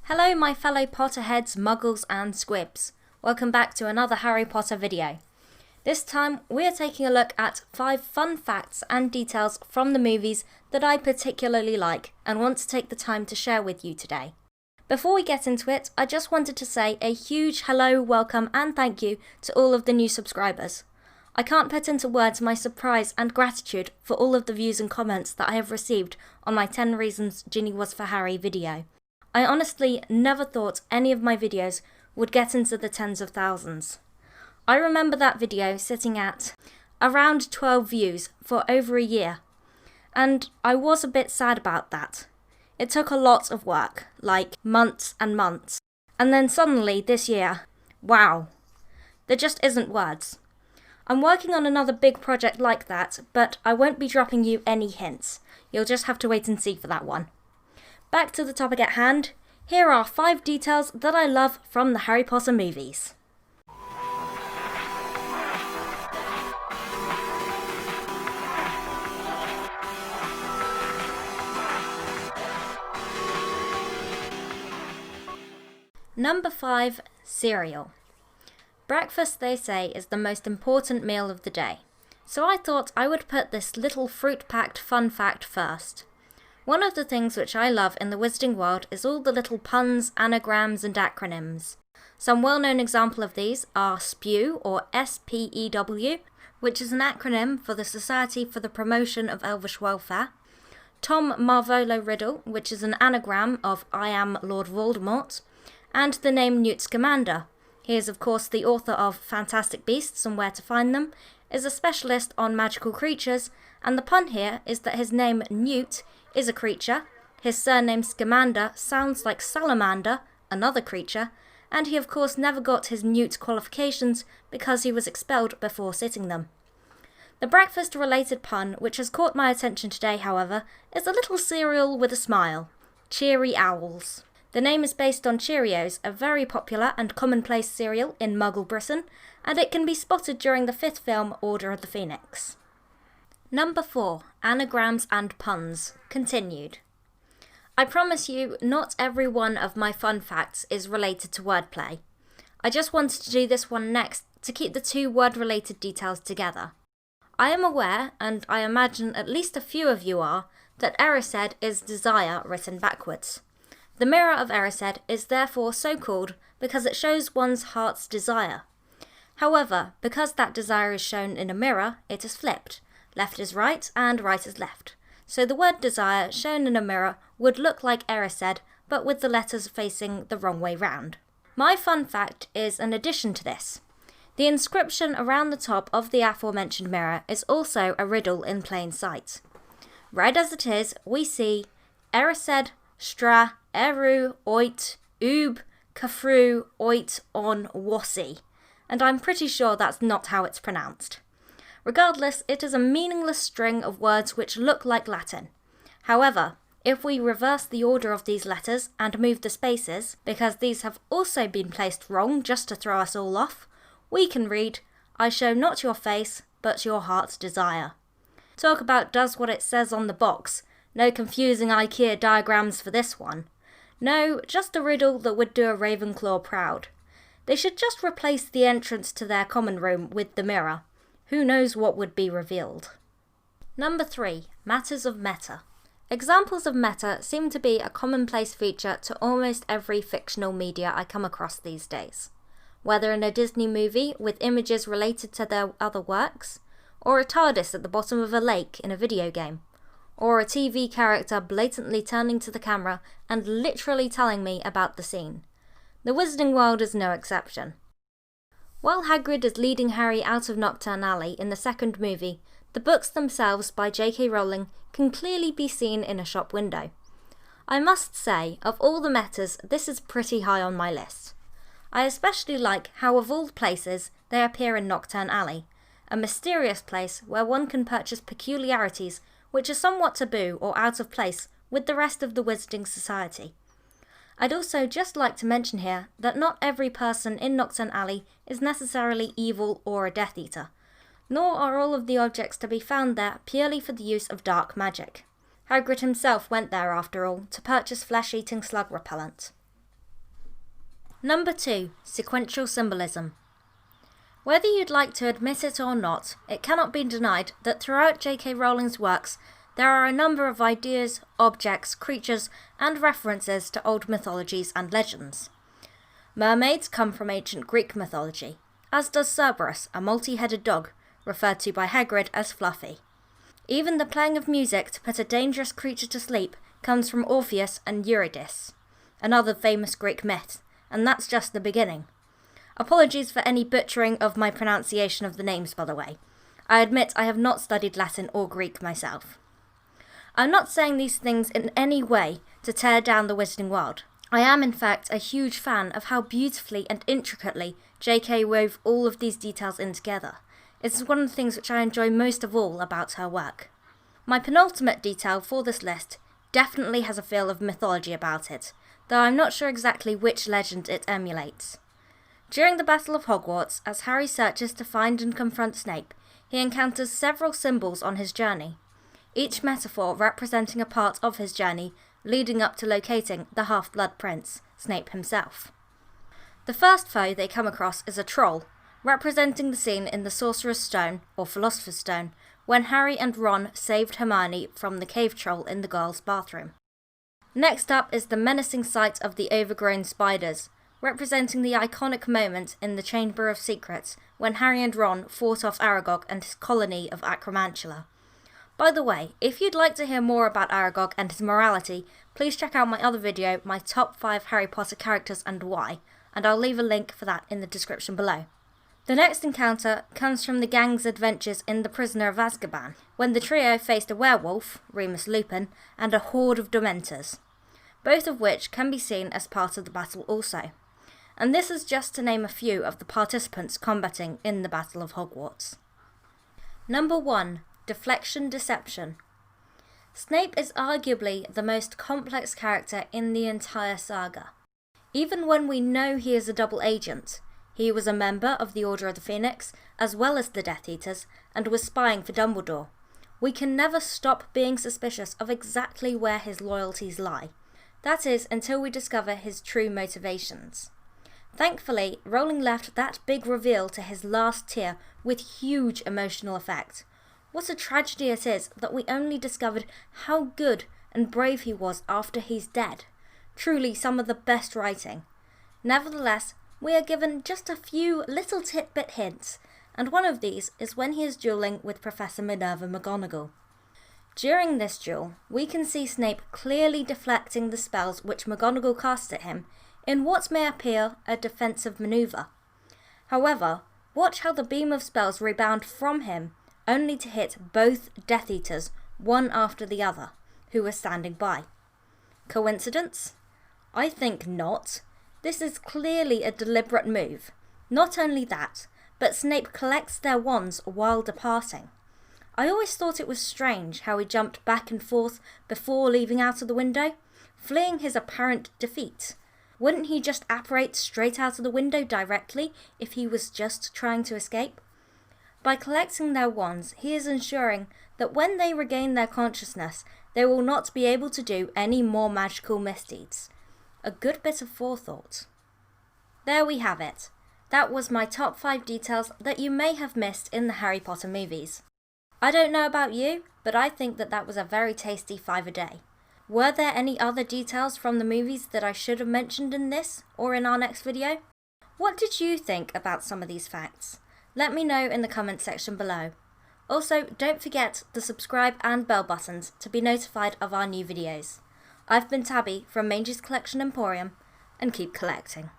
Hello my fellow Potterheads, Muggles and Squibs. Welcome back to another Harry Potter video. This time we are taking a look at 5 fun facts and details from the movies that I particularly like and want to take the time to share with you today. Before we get into it, I just wanted to say a huge hello, welcome and thank you to all of the new subscribers. I can't put into words my surprise and gratitude for all of the views and comments that I have received on my 10 Reasons Ginny Was for Harry video. I honestly never thought any of my videos would get into the tens of thousands. I remember that video sitting at around 12 views for over a year, and I was a bit sad about that. It took a lot of work, like months and months, and then suddenly this year, wow, there just isn't words. I'm working on another big project like that, but I won't be dropping you any hints. You'll just have to wait and see for that one. Back to the topic at hand, here are 5 details that I love from the Harry Potter movies. Number 5. Cereal. Breakfast, they say, is the most important meal of the day, so I thought I would put this little fruit-packed fun fact first. One of the things which I love in the wizarding world is all the little puns, anagrams and acronyms. Some well-known example of these are SPEW, or S-P-E-W, which is an acronym for the Society for the Promotion of Elvish Welfare, Tom Marvolo Riddle, which is an anagram of I am Lord Voldemort, and the name Newt Scamander. He is of course the author of Fantastic Beasts and Where to Find Them, is a specialist on magical creatures, and the pun here is that his name Newt is a creature, his surname Scamander sounds like salamander, another creature, and he of course never got his Newt qualifications because he was expelled before sitting them. The breakfast-related pun which has caught my attention today, however, is a little cereal with a smile. Cheery Owls. The name is based on Cheerios, a very popular and commonplace cereal in Muggle Britain, and it can be spotted during the 5th film Order of the Phoenix. Number 4. Anagrams and puns. Continued. I promise you, not every one of my fun facts is related to wordplay. I just wanted to do this one next to keep the 2 word-related details together. I am aware, and I imagine at least a few of you are, that Erised is desire written backwards. The mirror of Erised is therefore so called because it shows one's heart's desire. However, because that desire is shown in a mirror, it is flipped. Left is right and right is left. So the word desire shown in a mirror would look like Erised, but with the letters facing the wrong way round. My fun fact is an addition to this. The inscription around the top of the aforementioned mirror is also a riddle in plain sight. Read as it is, we see Erised, Stra, Eru, Oit, Ub, Kafru, Oit, On, Wassi. And I'm pretty sure that's not how it's pronounced. Regardless, it is a meaningless string of words which look like Latin. However, if we reverse the order of these letters and move the spaces, because these have also been placed wrong just to throw us all off, we can read, I show not your face, but your heart's desire. Talk about does what it says on the box. No confusing IKEA diagrams for this one. No, just a riddle that would do a Ravenclaw proud. They should just replace the entrance to their common room with the mirror. Who knows what would be revealed. Number 3. Matters of meta. Examples of meta seem to be a commonplace feature to almost every fictional media I come across these days. Whether in a Disney movie with images related to their other works, or a TARDIS at the bottom of a lake in a video game, or a TV character blatantly turning to the camera and literally telling me about the scene. The wizarding world is no exception. While Hagrid is leading Harry out of Knockturn Alley in the 2nd movie, the books themselves by J K Rowling can clearly be seen in a shop window. I must say, of all the metas, this is pretty high on my list. I especially like how of all places they appear in Knockturn Alley, a mysterious place where one can purchase peculiarities which are somewhat taboo or out of place with the rest of the Wizarding Society. I'd also just like to mention here that not every person in Knockturn Alley is necessarily evil or a Death Eater, nor are all of the objects to be found there purely for the use of dark magic. Hagrid himself went there after all to purchase flesh-eating slug repellent. Number 2. Sequential Symbolism. Whether you'd like to admit it or not, it cannot be denied that throughout J K Rowling's works there are a number of ideas, objects, creatures, and references to old mythologies and legends. Mermaids come from ancient Greek mythology, as does Cerberus, a multi-headed dog, referred to by Hagrid as Fluffy. Even the playing of music to put a dangerous creature to sleep comes from Orpheus and Eurydice, another famous Greek myth, and that's just the beginning. Apologies for any butchering of my pronunciation of the names, by the way. I admit I have not studied Latin or Greek myself. I'm not saying these things in any way to tear down the wizarding world. I am in fact a huge fan of how beautifully and intricately JK wove all of these details in together. It's one of the things which I enjoy most of all about her work. My penultimate detail for this list definitely has a feel of mythology about it, though I'm not sure exactly which legend it emulates. During the Battle of Hogwarts, as Harry searches to find and confront Snape, he encounters several symbols on his journey, each metaphor representing a part of his journey leading up to locating the Half-Blood Prince, Snape himself. The first foe they come across is a troll, representing the scene in the Sorcerer's Stone, or Philosopher's Stone, when Harry and Ron saved Hermione from the cave troll in the girls' bathroom. Next up is the menacing sight of the overgrown spiders, representing the iconic moment in the Chamber of Secrets when Harry and Ron fought off Aragog and his colony of Acromantula. By the way, if you'd like to hear more about Aragog and his morality, please check out my other video, my top 5 Harry Potter characters and why, and I'll leave a link for that in the description below. The next encounter comes from the gang's adventures in The Prisoner of Azkaban, when the trio faced a werewolf, Remus Lupin, and a horde of Dementors, both of which can be seen as part of the battle also. And this is just to name a few of the participants combating in the Battle of Hogwarts. Number 1. Deflection Deception. Snape is arguably the most complex character in the entire saga. Even when we know he is a double agent, he was a member of the Order of the Phoenix, as well as the Death Eaters, and was spying for Dumbledore. We can never stop being suspicious of exactly where his loyalties lie. That is, until we discover his true motivations. Thankfully, Rowling left that big reveal to his last tear with huge emotional effect. What a tragedy it is that we only discovered how good and brave he was after he's dead. Truly some of the best writing. Nevertheless, we are given just a few little tidbit hints, and one of these is when he is dueling with Professor Minerva McGonagall. During this duel, we can see Snape clearly deflecting the spells which McGonagall cast at him in what may appear a defensive manoeuvre. However, watch how the beam of spells rebound from him, only to hit both Death Eaters, one after the other, who were standing by. Coincidence? I think not. This is clearly a deliberate move. Not only that, but Snape collects their wands while departing. I always thought it was strange how he jumped back and forth before leaving out of the window, fleeing his apparent defeat. Wouldn't he just apparate straight out of the window directly if he was just trying to escape? By collecting their wands, he is ensuring that when they regain their consciousness, they will not be able to do any more magical misdeeds. A good bit of forethought. There we have it. That was my top 5 details that you may have missed in the Harry Potter movies. I don't know about you, but I think that was a very tasty 5 a day. Were there any other details from the movies that I should have mentioned in this or in our next video? What did you think about some of these facts? Let me know in the comment section below. Also, don't forget the subscribe and bell buttons to be notified of our new videos. I've been Tabby from Mangy's Collection Emporium, and keep collecting.